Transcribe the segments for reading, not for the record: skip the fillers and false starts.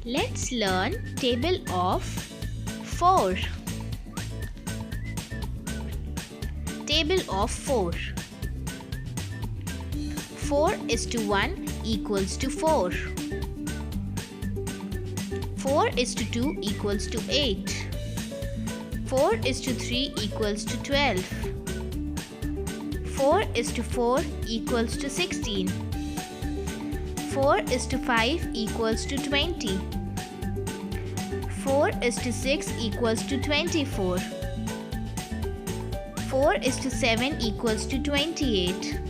Let's learn table of 4. Table of 4. 4 is to 1 equals to 4. 4 is to 2 equals to 8. 4 is to 3 equals to 12. 4 is to 4 equals to 16. 4 is to 5 equals to 20. 4 is to 6 equals to 24. 4 is to 7 equals to 28.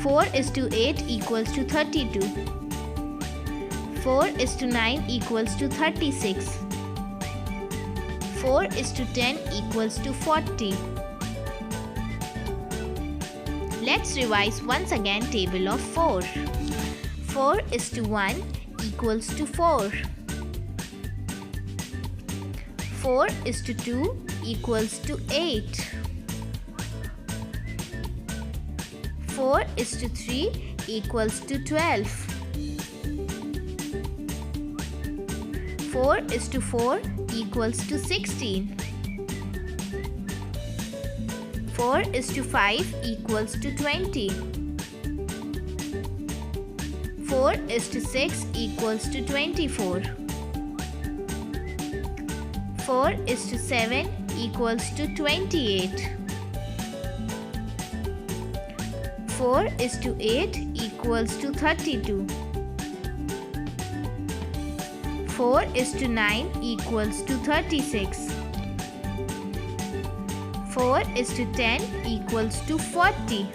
4 is to 8 equals to 32. 4 is to 9 equals to 36. 4 is to 10 equals to 40. Let's revise once again table of 4. 4 is to 1 equals to 4. 4 is to 2 equals to 8. 4 is to 3 equals to 12. 4 is to 4 equals to 16. 4 is to 5 equals to 20. 4 is to 6 equals to 24. 4 is to 7 equals to 28. 4 is to 8 equals to 32. 4 is to 9 equals to 36. 4 is to 10 equals to 40.